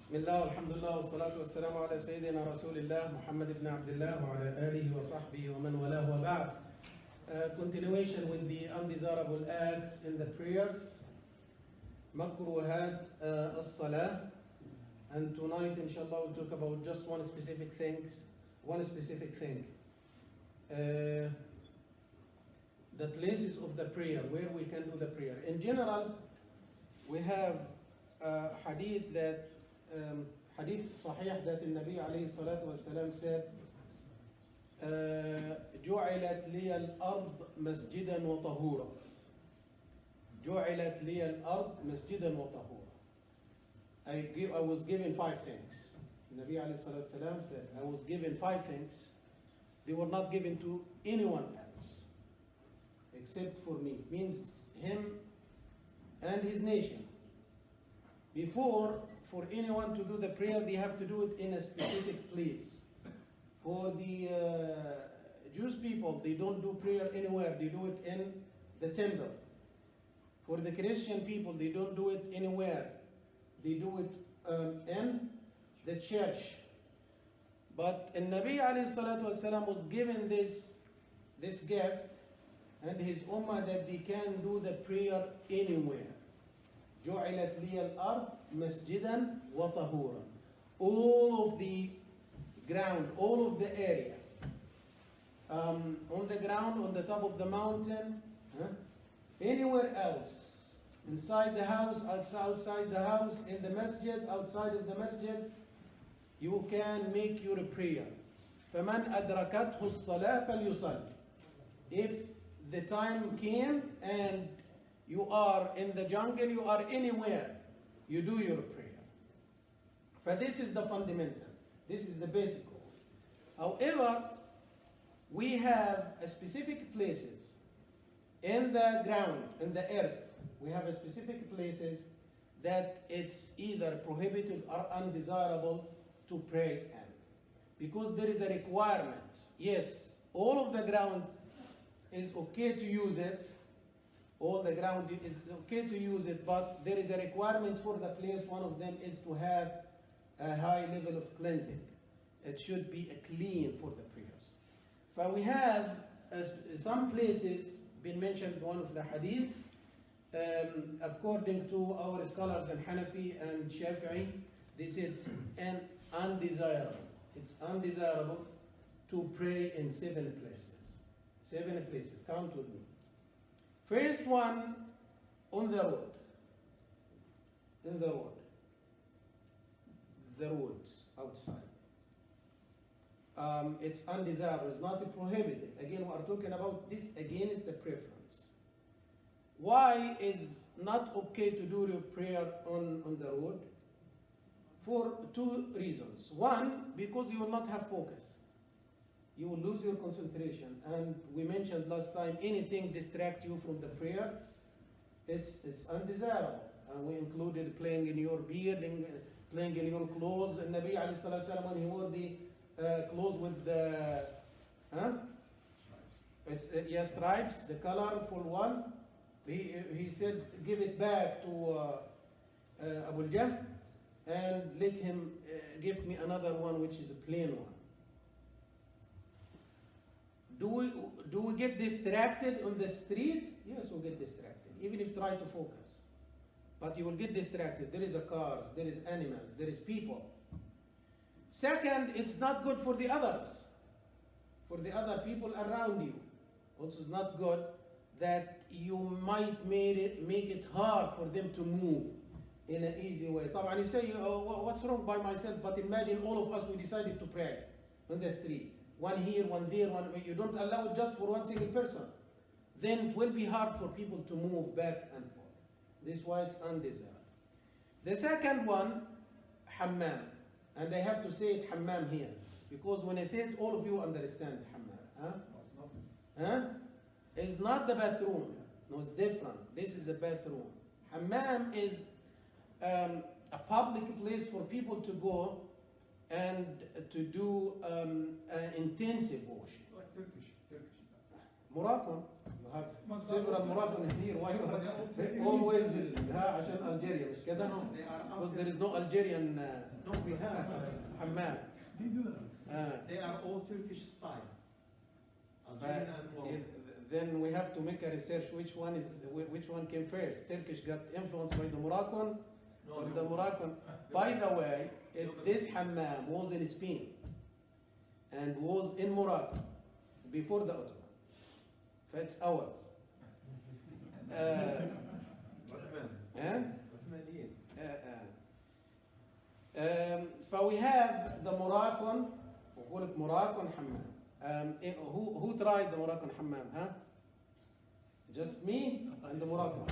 بسم الله والحمد لله والصلاة والسلام على سيدنا رسول الله محمد بن عبد الله وعلى آله وصحبه ومن والاه وبعد. Continuation with the undesirable acts in the prayers. مكروهات الصلاة. And tonight inshallah we'll talk about just one specific thing. The places of the prayer, where we can do the prayer. In general, we have hadith that hadith صحيح that the Nabi عليه الصلاة والسلام said جعلت لي الأرض مسجدا وطهورا. جعلت لي الأرض مسجدا وطهورا. I was given 5 things. The Nabi عليه الصلاة والسلام said I was given 5 things. They were not given to anyone else except for me. Means him and his nation. Before, for anyone to do the prayer, they have to do it in a specific place. For the Jewish people, they don't do prayer anywhere. They do it in the temple. For the Christian people, they don't do it anywhere. They do it in the church. But Nabi alayhi salatu wasalam was given this gift and his ummah that they can do the prayer anywhere. جعلت لي الأرض مسجدا وطهورا. All of the ground, all of the area, on the ground, on the top of the mountain, anywhere else, inside the house, outside the house, in the masjid, outside of the masjid, you can make your prayer. فَمَنْ أَدْرَكَتْهُ الصَّلَاةَ فَلْيُصَلِّ. If the time came and you are in the jungle, you are anywhere, you do your prayer. But this is the fundamental. This is the basic rule. However, we have specific places in the ground, in the earth. We have specific places that it's either prohibited or undesirable to pray in. Because there is a requirement. Yes, all of the ground is okay to use it. All the ground is okay to use it, but there is a requirement for the place. One of them is to have a high level of cleansing. It should be clean for the prayers. So we have some places been mentioned in one of the hadith. According to our scholars in Hanafi and Shafi'i, they said it's undesirable. It's undesirable to pray in 7 places. 7 places. Count with me. First one, on the road. In the road. The roads outside. It's undesirable. It's not prohibited. Again, we are talking about this. Again, is the preference. Why is not okay to do your prayer on the road? For 2 reasons. One, because you will not have focus. You will lose your concentration. And we mentioned last time, anything distract you from the prayer, it's undesirable. And we included playing in your beard, playing in your clothes. And Nabi alayhi salatu wasalam, when he wore the clothes with the stripes, the colorful one, he said, give it back to Abu Jahl and let him give me another one which is a plain one. Do we get distracted on the street? Yes, we get distracted, even if try to focus. But you will get distracted. There is cars, there is animals, there is people. Second, it's not good for the others, for the other people around you. Also, it's not good that you might make it hard for them to move in an easy way. طبعا you say, what's wrong by myself? But imagine all of us, we decided to pray on the street. One here, one there, one. You don't allow it just for one single person. Then it will be hard for people to move back and forth. This is why it's undesirable. The second one, hammam. And I have to say it hammam here. Because when I say it, all of you understand hammam. It's not the bathroom. No, it's different. This is a bathroom. Hammam is a public place for people to go and to do intensive washing. Like Turkish. Moroccan. You have several Moroccans here. Why you are always عشان Algeria مش كده? Because there is no Algerian No, we have. حمام. They do that. They are all Turkish style. Algerian and Moroccan. Then we have to make a research which one came first. Turkish got influenced by the Moroccan or the Moroccan. By the way, this hammam was in Spain and was in Morocco before the Ottoman. It's ours. فwe have the Moroccan, وقول لك Moroccan hammam. Who tried the Moroccan hammam? Huh? Just me and the Moroccan.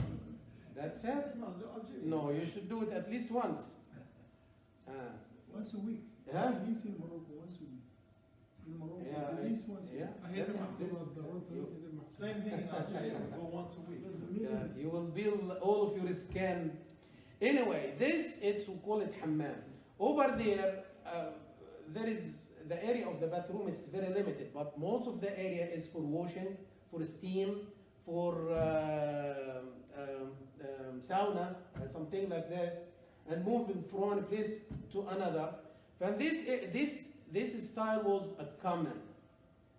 That's it? No, you should do it at least once. Once a week. Huh? At least in Morocco, once a week. In Morocco, Yeah, at least once a week. yeah. I hate That's- them this- after once a week. I did my- Same thing in Algeria. We go once a week. You will build all of your skin. Anyway, this it's we call it hammam. Over there, there is the area of the bathroom is very limited, but most of the area is for washing, for steam, for sauna, something like this, and moving from one place to another. And this style was common.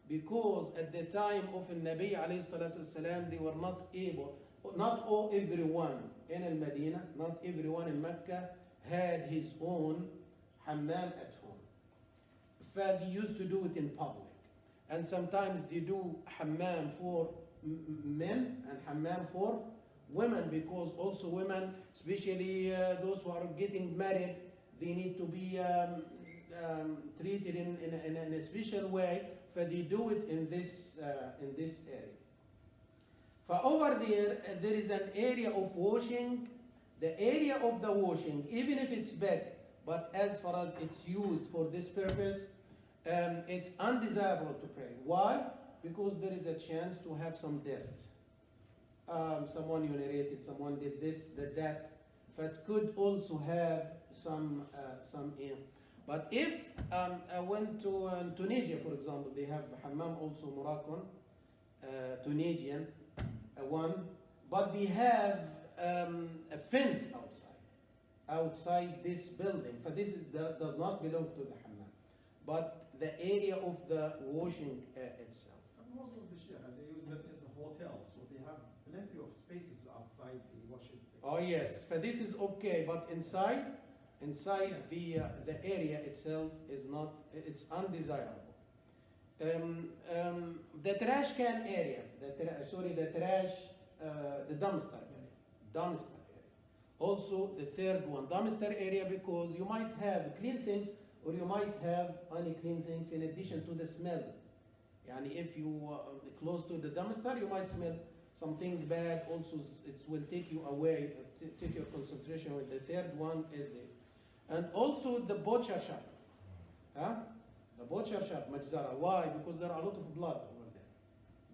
Because at the time of Nabi alayhi salatu wasalam, they were not able, everyone in Al-Madinah, not everyone in Mecca had his own hammam at home. They used to do it in public. And sometimes they do hammam for men and hammam for women, because also women, especially those who are getting married, they need to be treated in a special way. They do it in this area. For over there is an area of washing. The area of the washing, even if it's big, but as far as it's used for this purpose, it's undesirable to pray. Why? Because there is a chance to have some dirt. Someone urinated, someone did this, did that. But could also have some But if I went to Tunisia, for example, they have hammam also Moroccan, Tunisian one, but they have a fence outside this building. For this does not belong to the hammam, but the area of the washing itself. And most of the Shia, they use them as a hotel, so they have plenty of spaces outside the washing. Oh yes, for this is okay, but inside the area itself is not, it's undesirable. The trash can area, the dumpster area. Also the third one, dumpster area, because you might have clean things or you might have unclean things in addition to the smell. Yani if you close to the dumpster, you might smell something bad. Also, it will take you away, take your concentration away. The third one is there. And also the butcher shop. The butcher shop, majzara. Why? Because there are a lot of blood over there.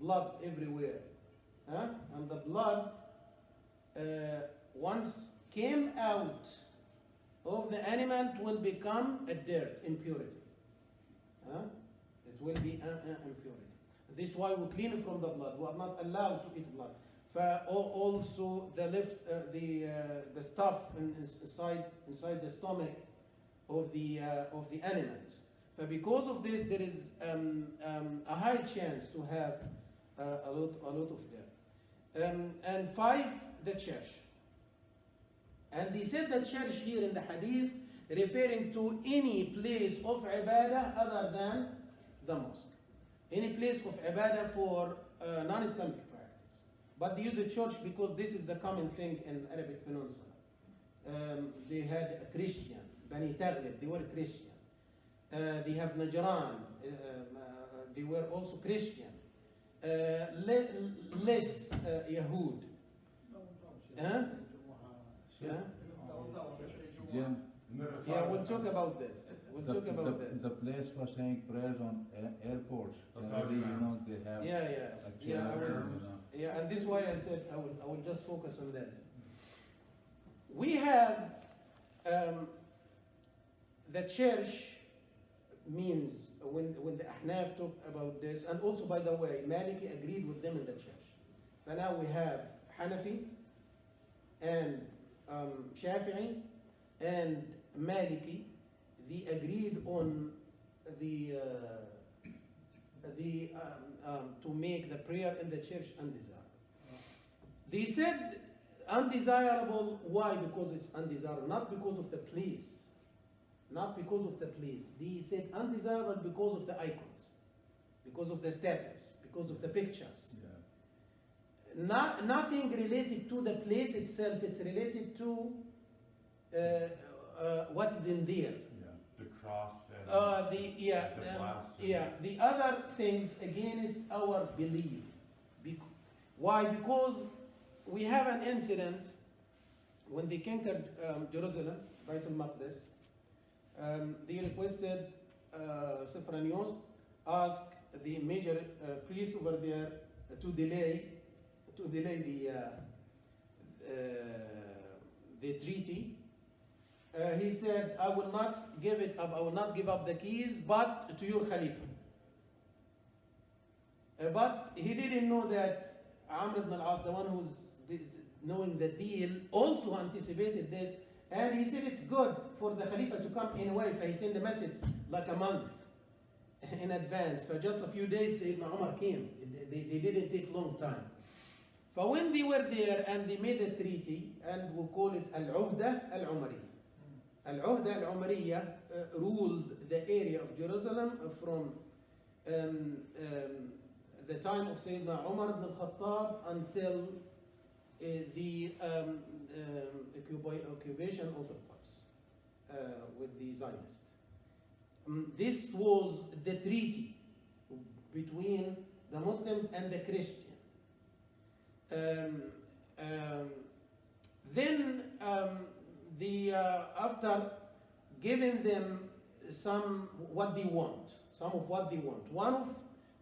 Blood everywhere. And the blood, once came out of the animal, it will become a dirt, impurity. It will be impurity. This is why we clean it from the blood. We are not allowed to eat blood. Also the stuff inside the stomach of the animals. Because of this, there is a high chance to have a lot of them. And 5, the church. And they said the church here in the hadith referring to any place of ibadah other than the mosque. Any place of ibadah for non-Islamic practice. But they use a church because this is the common thing in Arabic Peninsula. They had a Christian, Bani Taghlib, they were Christian. They have Najran, they were also Christian. Less Yahud. Yeah, we'll talk about this. The place for saying prayers on airports. Generally, they have. Yeah, and this is why I said I will just focus on that. We have the church means when the Ahnaf talk about this, and also by the way, Maliki agreed with them in the church. So now we have Hanafi and Shafi'i and Maliki. They agreed on the to make the prayer in the church undesirable. They said undesirable. Why? Because it's undesirable, not because of the place. Not because of the place. They said undesirable because of the icons, because of the status, because of the pictures. Yeah. Nothing related to the place itself. It's related to what is in there. Yeah, the cross and The other things against our belief. Why? Because we have an incident when they conquered Jerusalem, Beit al-Maqdis. They requested Sophronius ask the major priest over there to delay the treaty. He said, I will not give it up, I will not give up the keys, but to your Khalifa. But he didn't know that Amr ibn al-As, the one who's knowing the deal, also anticipated this. And he said it's good for the Khalifa to come anyway. So he sent a message like a month in advance. For just a few days, Sayyidina Umar came. They didn't take long time. So when they were there and they made a treaty, and we call it Al-Uhda Al-Umariyya. Al-Uhda Al-Umariyya ruled the area of Jerusalem from the time of Sayyidina Umar ibn al-Khattab until the occupation of Al-Quds with the Zionists. This was the treaty between the Muslims and the Christians. Then after giving them some of what they want. One of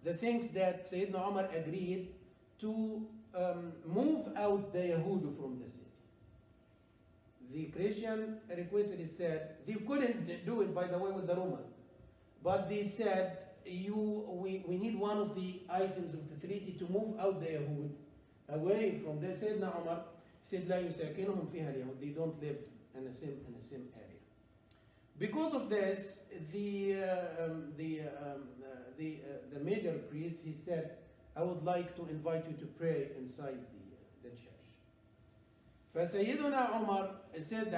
the things that Sayyidina Umar agreed to move out the Yahud from the city. The Christian requested, he said, they couldn't do it, by the way, with the Roman, but they said, we need one of the items of the treaty to move out the Yahud away from there. Sayyidina Umar said, لا يساكنهم فيها اليهود. They don't live in the same area. Because of this, the major priest, he said, I would like to invite you to pray inside the church. فسيدنا عمر said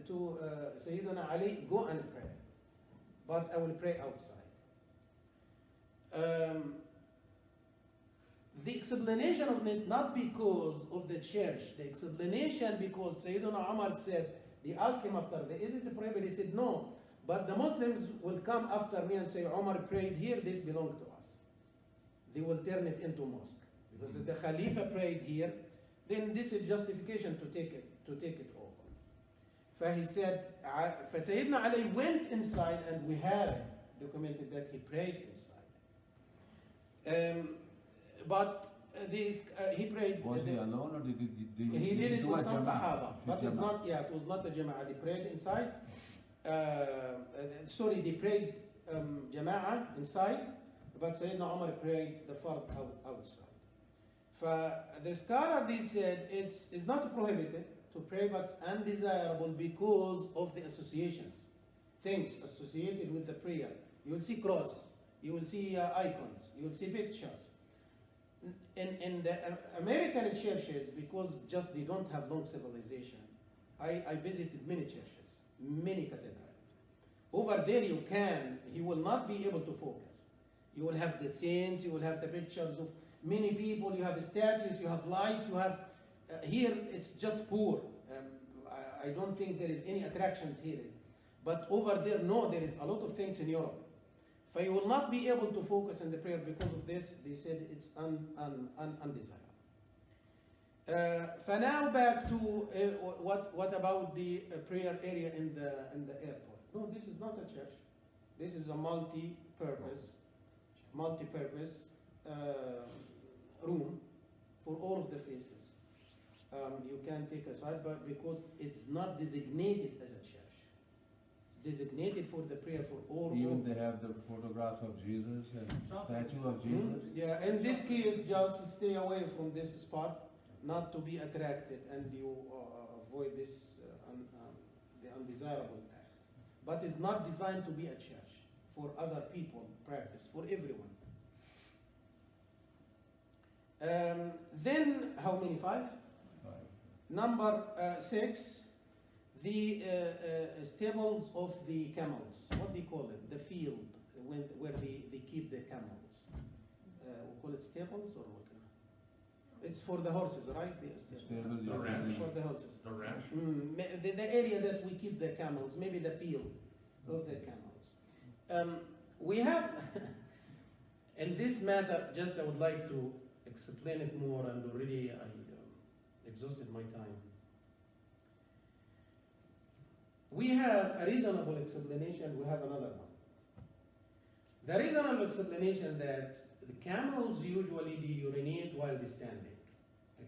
to Sayyidina Ali, go and pray, but I will pray outside. The explanation of this, not because of the church, the explanation because Sayyidina Umar said, they asked him after, is it prohibited? He said, no, but the Muslims will come after me and say, Umar prayed here, this belongs to us. They will turn it into mosque. Because if the Khalifa prayed here, then this is justification to take it over. So he said, Sayyidina Ali went inside, and we have documented that he prayed inside. But he prayed. Was he alone or did he did it do with a some jama'ah? Sahaba, but it's not. Yeah, it was not the Jama'ah. They prayed inside. They prayed Jama'ah inside, but Sayyidina Umar prayed the Fard outside. The scholar, they said it's not prohibited to pray, but it's undesirable because of the associations, things associated with the prayer. You will see cross, you will see icons, you will see pictures. In the American churches, because just they don't have long civilization, I visited many churches, many cathedrals. Over there you will not be able to focus. You will have the saints, you will have the pictures of many people, you have statues, you have lights, you have, here it's just poor. I don't think there is any attractions here. But over there, no, there is a lot of things in Europe. So you will not be able to focus in the prayer because of this. They said it's undesirable. For now, back to what about the prayer area in the airport? No, this is not a church. This is a multi-purpose room for all of the faces. You can take aside, but because it's not designated as a church, it's designated for the prayer for all. Even they have the photograph of Jesus and statue of Jesus. Yeah, in this case, just stay away from this spot, not to be attracted, and you avoid this the undesirable act. But it's not designed to be a church for other people practice, for everyone. Then how many? 5? Number 6. The stables of the camels. What do you call it? The field where they keep the camels. We call it stables or what? It's for the horses, right? The Stables, The yeah. ranch. for the horses. The ranch. The area that we keep the camels, maybe the field of the camels. We have, in this matter, just I would like to explain it more, and already I exhausted my time. We have a reasonable explanation, we have another one. The reasonable explanation that the camels usually they urinate while they standing,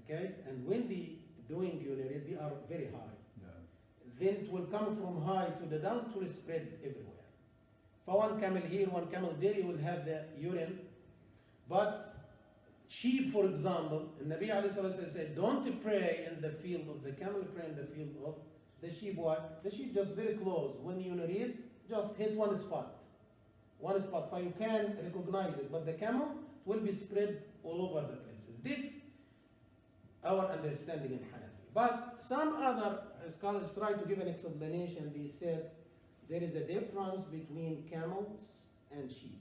okay? And when they doing urinate, they are very high. Yeah. Then it will come from high to the down, it will spread everywhere. For one camel here, one camel there, you will have the urine. But sheep, for example, the Nabi ﷺ said, don't pray in the field of the camel, pray in the field of the sheep. Why? The sheep just very close. When you urinate, just hit one spot, so you can recognize it. But the camel will be spread all over the places. This, our understanding in Hanafi. But some other scholars try to give an explanation. They said there is a difference between camels and sheep.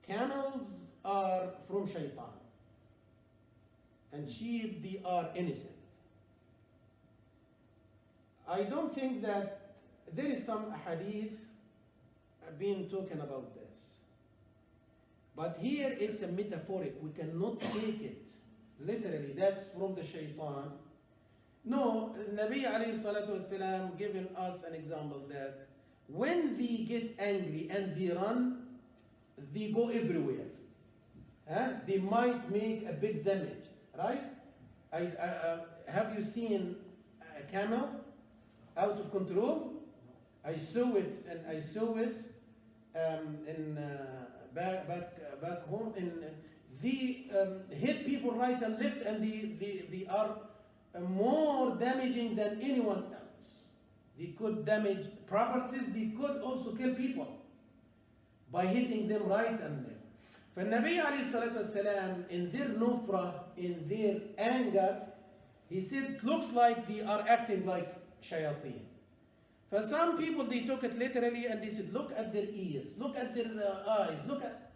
Camels are from shaitan, and sheep, they are innocent. I don't think that there is some hadith being talking about this. But here it's a metaphoric. We cannot take it literally. That's from the shaitan. No, Nabi alayhi salatu wasalam giving us an example that when they get angry and they run, they go everywhere. They might make a big damage, right? Have you seen a camel out of control? I saw it, and I saw it in back home. And they hit people right and left, and they are more damaging than anyone else. They could damage properties. They could also kill people by hitting them right and left. For Nabi alayhi salatu wasalam, in their nufra, in their anger, he said, it looks like they are acting like shayateen. For some people, they took it literally and they said, look at their ears, look at their eyes, look at...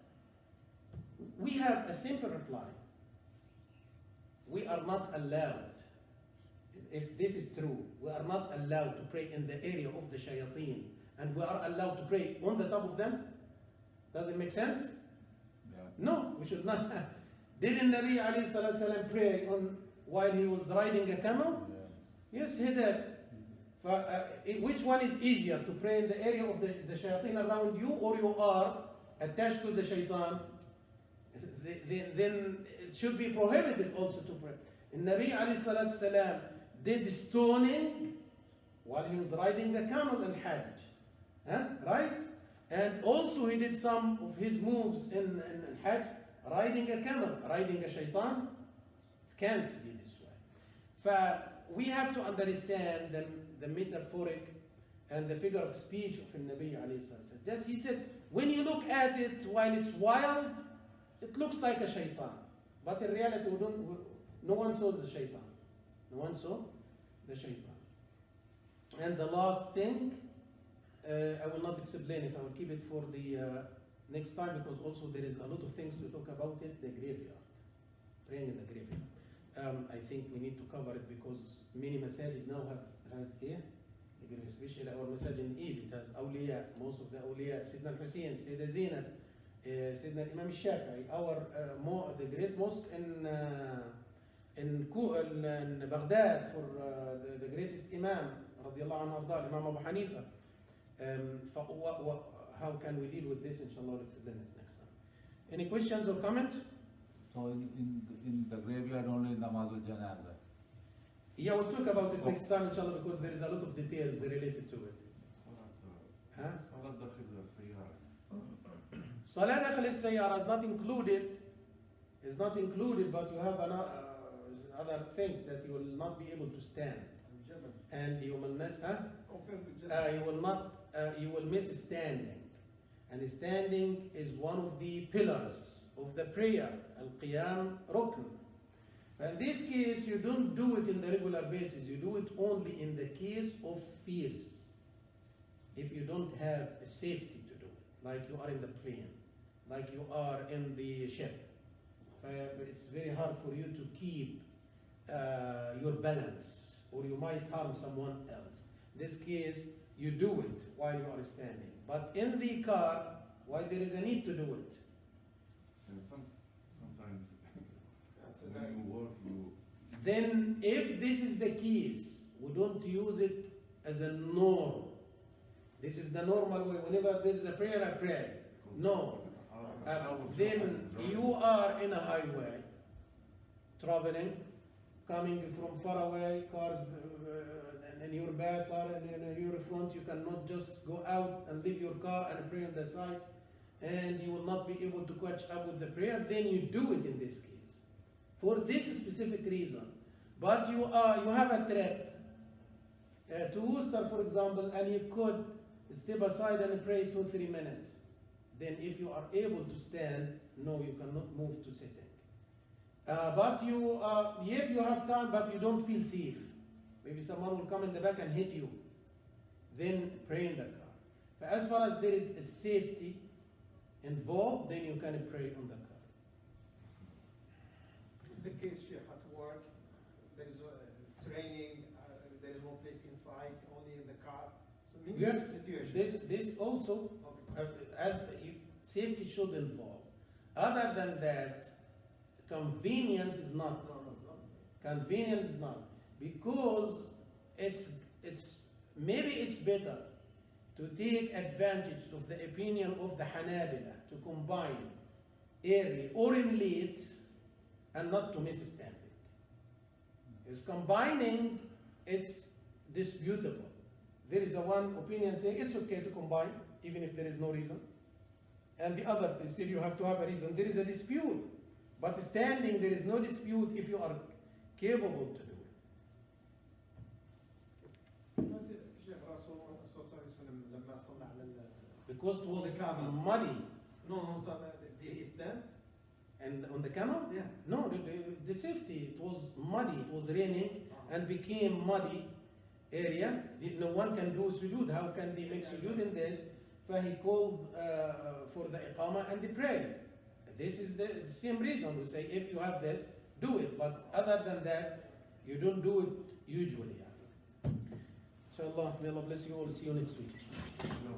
We have a simple reply. We are not allowed, if this is true, we are not allowed to pray in the area of the shayateen, and we are allowed to pray on the top of them. Does it make sense? Yeah. No, we should not. Didn't Nabi alayhi salatu wasalam pray while he was riding a camel? Yes. Yes, he did. Which one is easier, to pray in the area of the shayateen around you, or you are attached to the shaitan? Then it should be prohibited also to pray. And Nabi alayhi salatu wasalam did stoning while he was riding the camel in Hajj. Right? And also he did some of his moves in Hajj, riding a camel, riding a shaitan. It can't be this way. We have to understand the metaphoric and the figure of speech of the Nabi alayhi salatu. Just he said, when you look at it while it's wild, it looks like a shaitan. But in reality, no one saw the shaitan. No one saw the shaitan. And the last thing, I will not explain it. I will keep it for the next time, because also there is a lot of things to talk about it. The graveyard, praying in the graveyard. I think we need to cover it because many masajid now has here, especially our masajid in Egypt, has awliya. Most of the awliya, Sayyidina al-Hussein, Sayyidina Zainab, Sayyidina Imam al-Shafi'i, the great mosque in Baghdad for the greatest Imam, radiallahu anhu arda, Imam Abu Hanifa. How can we deal with this? Inshallah, we'll explain this next time. Any questions or comments? So in the graveyard only namaz al-janaza. Yeah, we'll talk about it next time, inshallah, because there is a lot of details related to it. السيارة. صلاة داخل السيارة is not included, but you have other things that you will not be able to stand, and you will miss. You will miss standing, and standing is one of the pillars of the prayer. Al-Qiyam Rukn. In this case, you don't do it in the regular basis. You do it only in the case of fears. If you don't have a safety to do it, like you are in the plane, like you are in the ship, it's very hard for you to keep your balance, or you might harm someone else. In this case, you do it while you are standing. But in the car, why there is a need to do it? And sometimes when you work, you Then if this is the case, we don't use it as a norm. This is the normal way. Whenever there is a prayer, I pray. No. Then you are in a highway, traveling, coming from far away, cars in your back, car in your front. You cannot just go out and leave your car and pray on the side, and you will not be able to catch up with the prayer. Then you do it in this case, for this specific reason. But you have a trip to Worcester, for example, and you could step aside and pray 2-3 minutes. Then if you are able to stand, no, you cannot move to sitting. But if you have time, but you don't feel safe, maybe someone will come in the back and hit you, then pray in the car. But as far as there is a safety involved, then you can pray on the car. In the case, Sheikh, at work, there is it's raining, there is no place inside, only in the car. So many Yes, situations. this also, Okay. safety should involve. Other than that, convenient is not. Convenient is not, because maybe it's better to take advantage of the opinion of the Hanabila to combine early or in late and not to miss standing. Because combining, it's disputable. There is a one opinion saying it's okay to combine even if there is no reason, and the other is still you have to have a reason. There is a dispute, but standing there is no dispute if you are capable to do it. Because it was muddy. No, did he stand? And on the camel? Yeah. No, the safety, it was muddy, it was raining and became muddy area. No one can do sujood. How can they make sujood in this? So he called for the iqamah and they prayed. This is the same reason we say if you have this, do it. But other than that, you don't do it usually. Inshallah, may Allah bless you all. See you next week. No,